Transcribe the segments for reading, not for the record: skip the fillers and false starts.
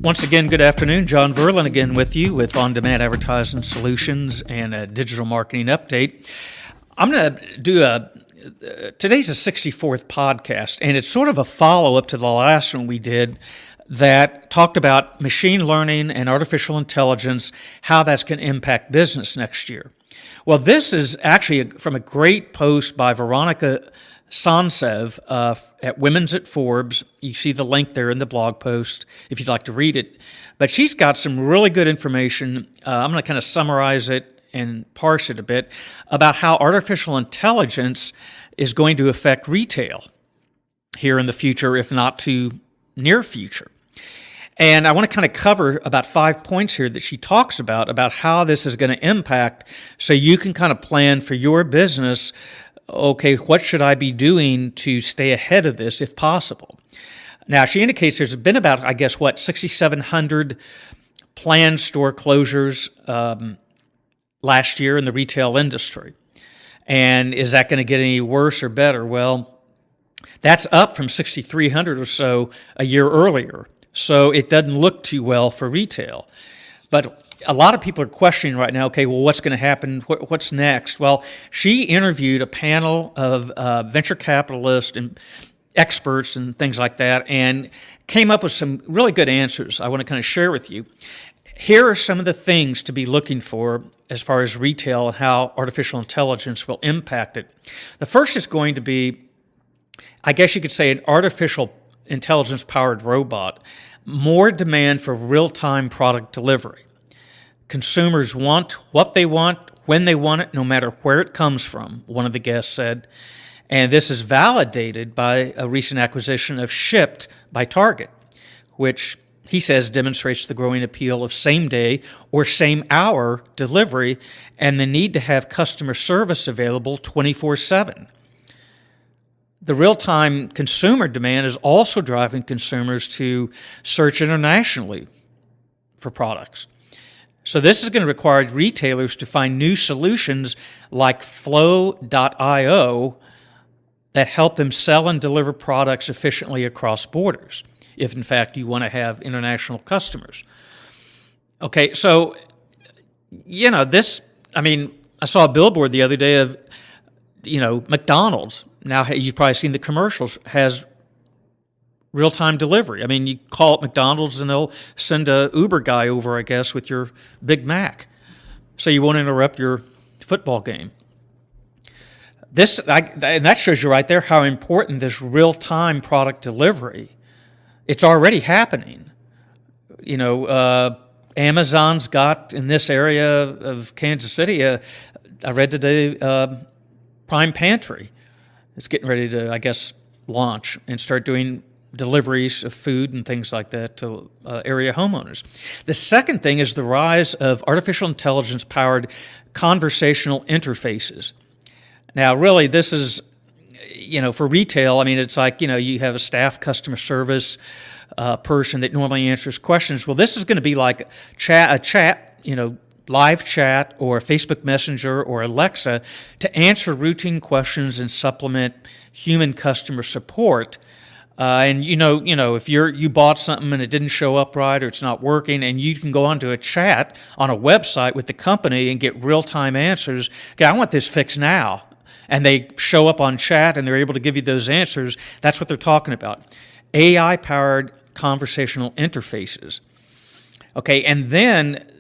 Once again, good afternoon. John Verlin again with you with On-Demand Advertising Solutions and a digital marketing update. I'm going to do today's the 64th podcast, and it's sort of a follow-up to the last one we did that talked about machine learning and artificial intelligence, how that's going to impact business next year. Well, this is actually from a great post by Veronica Sansev at Women's at Forbes. You see the link there in the blog post if you'd like to read it. But she's got some really good information. I'm going to kind of summarize it and parse it a bit about how artificial intelligence is going to affect retail here in the future, if not too near future. And I want to kind of cover about 5 points here that she talks about how this is going to impact so you can kind of plan for your business. Okay, what should I be doing to stay ahead of this if possible? Now, she indicates there's been about, 6,700 planned store closures last year in the retail industry. And is that going to get any worse or better? Well, that's up from 6,300 or so a year earlier. So it doesn't look too well for retail. But a lot of people are questioning right now, okay, well, what's going to happen? What's next? Well, she interviewed a panel of venture capitalists and experts and things like that and came up with some really good answers I want to kind of share with you. Here are some of the things to be looking for as far as retail and how artificial intelligence will impact it. The first is going to be, I guess you could say, an artificial intelligence-powered robot. More demand for real-time product delivery. Consumers want what they want, when they want it, no matter where it comes from, one of the guests said. And this is validated by a recent acquisition of Shipt by Target, which he says demonstrates the growing appeal of same-day or same-hour delivery and the need to have customer service available 24/7. The real-time consumer demand is also driving consumers to search internationally for products. So this is going to require retailers to find new solutions like Flow.io that help them sell and deliver products efficiently across borders, if in fact you want to have international customers. Okay, so, I saw a billboard the other day of, McDonald's. Now, you've probably seen the commercials, has real-time delivery. You call up McDonald's and they'll send a Uber guy over, I guess, with your Big Mac, so you won't interrupt your football game. And that shows you right there how important this real-time product delivery. It's already happening. Amazon's got in this area of Kansas City. I read today, Prime Pantry. It's getting ready to, launch and start doing deliveries of food and things like that to area homeowners. The second thing is the rise of artificial intelligence-powered conversational interfaces. Now, really, this is, for retail, it's like, you have a staff customer service person that normally answers questions. Well, this is going to be like a chat, live chat or Facebook Messenger or Alexa to answer routine questions and supplement human customer support. And if you bought something and it didn't show up right or it's not working, and you can go onto a chat on a website with the company and get real-time answers. Okay, I want this fixed now. And they show up on chat and they're able to give you those answers. That's what they're talking about. AI-powered conversational interfaces. Okay, and then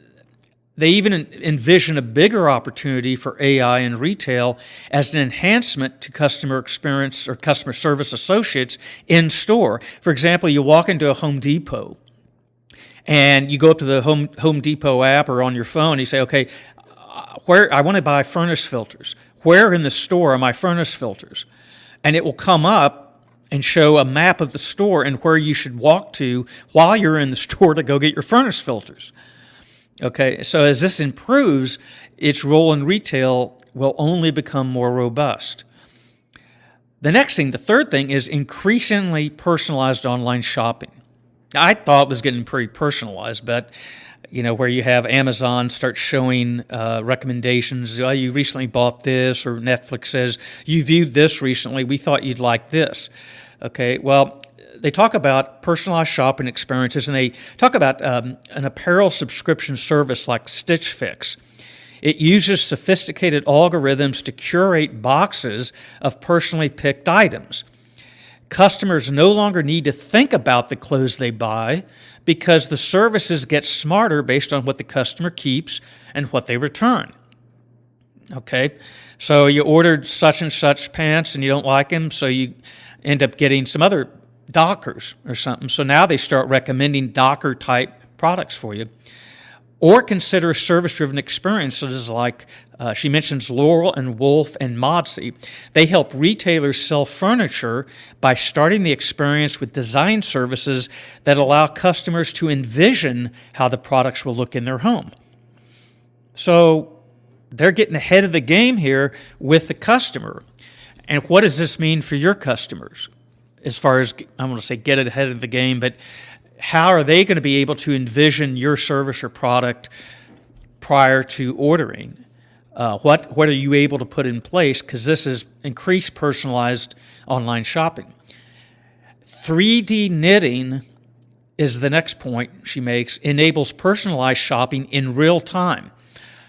they even envision a bigger opportunity for AI in retail as an enhancement to customer experience or customer service associates in store. For example, you walk into a Home Depot and you go up to the Home Depot app or on your phone and you say, okay, where I want to buy furnace filters. Where in the store are my furnace filters? And it will come up and show a map of the store and where you should walk to while you're in the store to go get your furnace filters. Okay, so as this improves, its role in retail will only become more robust. The next thing, the third thing, is increasingly personalized online shopping. I thought it was getting pretty personalized, but where you have Amazon start showing recommendations. Oh, you recently bought this, or Netflix says, you viewed this recently, we thought you'd like this. Okay, well, they talk about personalized shopping experiences, and they talk about an apparel subscription service like Stitch Fix. It uses sophisticated algorithms to curate boxes of personally picked items. Customers no longer need to think about the clothes they buy because the services get smarter based on what the customer keeps and what they return. Okay, so you ordered such and such pants and you don't like them, so you end up getting some other Dockers or something. So now they start recommending Docker type products for you. Or consider service-driven experiences like she mentions Laurel and Wolf and Modsey. They help retailers sell furniture by starting the experience with design services that allow customers to envision how the products will look in their home. So they're getting ahead of the game here with the customer. And what does this mean for your customers? As far as, I'm going to say get ahead of the game, but how are they going to be able to envision your service or product prior to ordering? What are you able to put in place? Because this is increased personalized online shopping. 3D knitting is the next point she makes, enables personalized shopping in real time.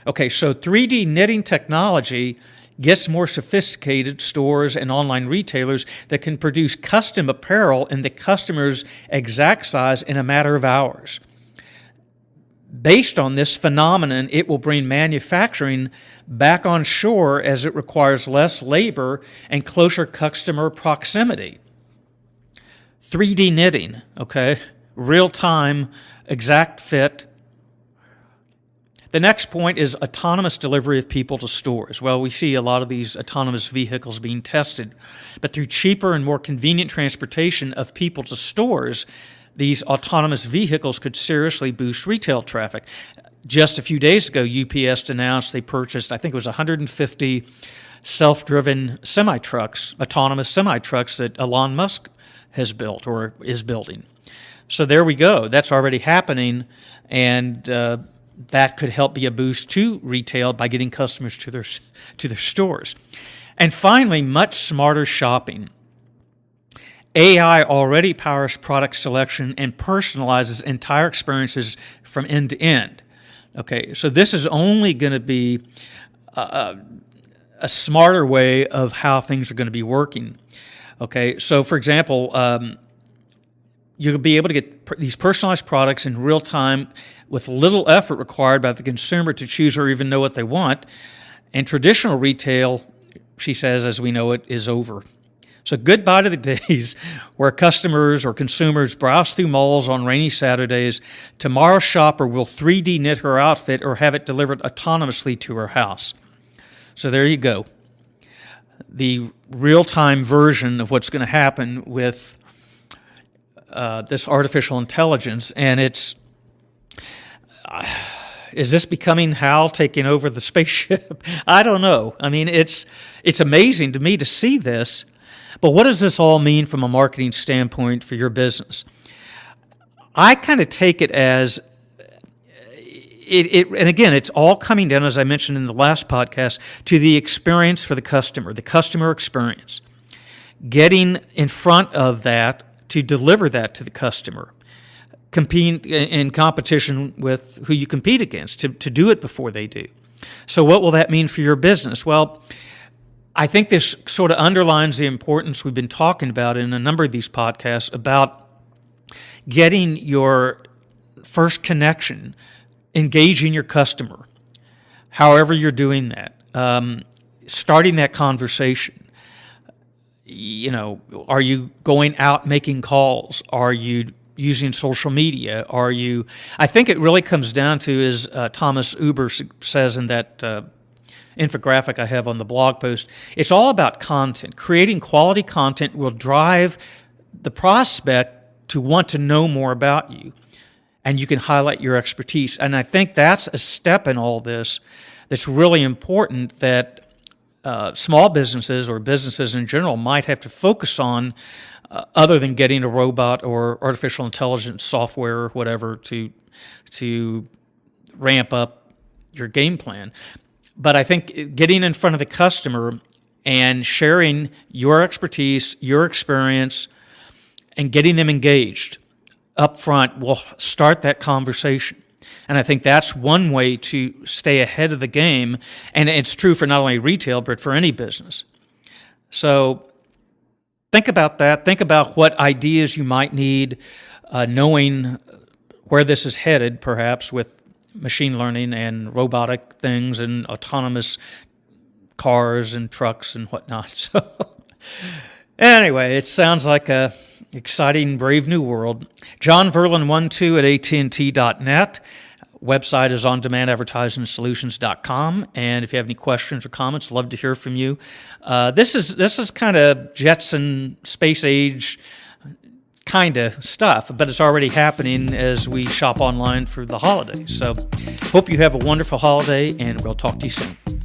Okay, so 3D knitting technology gets more sophisticated stores and online retailers that can produce custom apparel in the customer's exact size in a matter of hours. Based on this phenomenon, it will bring manufacturing back on shore as it requires less labor and closer customer proximity. 3D knitting, okay, real-time, exact fit. The next point is autonomous delivery of people to stores. Well, we see a lot of these autonomous vehicles being tested, but through cheaper and more convenient transportation of people to stores, these autonomous vehicles could seriously boost retail traffic. Just a few days ago, UPS announced they purchased, I think it was 150 self-driven semi-trucks, autonomous semi-trucks that Elon Musk has built or is building. So there we go. That's already happening, and that could help be a boost to retail by getting customers to their stores. And finally, much smarter shopping. AI already powers product selection and personalizes entire experiences from end to end. Okay, so this is only going to be a smarter way of how things are going to be working. Okay, so for example, you'll be able to get these personalized products in real time with little effort required by the consumer to choose or even know what they want. And traditional retail, she says, as we know it, is over. So goodbye to the days where customers or consumers browse through malls on rainy Saturdays. Tomorrow's shopper will 3D knit her outfit or have it delivered autonomously to her house. So there you go. The real-time version of what's going to happen with this artificial intelligence, and is this becoming Hal taking over the spaceship? I don't know. I mean, it's amazing to me to see this, but what does this all mean from a marketing standpoint for your business? I kind of take it as and again, it's all coming down, as I mentioned in the last podcast, to the experience for the customer experience. Getting in front of that to deliver that to the customer. Compete in competition with who you compete against, to do it before they do. So what will that mean for your business? Well, I think this sort of underlines the importance we've been talking about in a number of these podcasts about getting your first connection, engaging your customer, however you're doing that, starting that conversation. You know, are you going out making calls? Are you using social media? I think it really comes down to, as Thomas Uber says in that infographic I have on the blog post, it's all about content. Creating quality content will drive the prospect to want to know more about you, and you can highlight your expertise. And I think that's a step in all this that's really important that small businesses or businesses in general might have to focus on, other than getting a robot or artificial intelligence software or whatever to ramp up your game plan. But I think getting in front of the customer and sharing your expertise, your experience, and getting them engaged up front will start that conversation. And I think that's one way to stay ahead of the game. And it's true for not only retail, but for any business. So think about that. Think about what ideas you might need, knowing where this is headed, perhaps with machine learning and robotic things and autonomous cars and trucks and whatnot. So anyway, it sounds like a exciting, brave new world. John Verlin 12 at AT&T.net. Website is ondemandadvertisingsolutions.com. And if you have any questions or comments, love to hear from you. This is kind of Jetson space age kind of stuff, but it's already happening as we shop online for the holidays. So hope you have a wonderful holiday, and we'll talk to you soon.